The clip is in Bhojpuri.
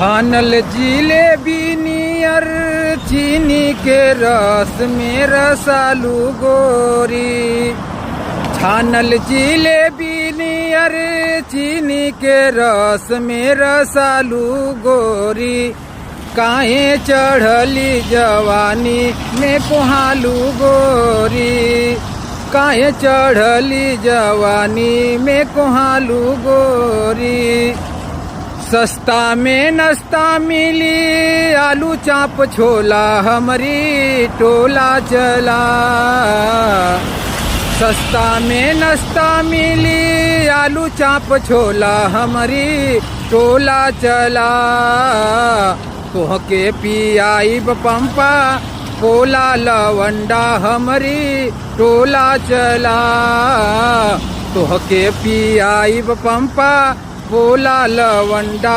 छानल जिलेबी नियर चीनी के रस में रसालू गोरी। छानल जिलेबी नियर चीनी के रस में रसालू गोरी। काहे चढ़ली जवानी में कोहालू गोरी। काहे चढ़ली जवानी में कोहालू गोरी। सस्ता में नाश्ता मिली आलू चाप छोला हमारी टोला चला। सस्ता में नाश्ता मिली आलू चाप छोला हमारी टोला चला। तोहके पियाई पंपा कोला लवंडा हमारी टोला चला। तोहके पियाई पंपा कोला लवंडा।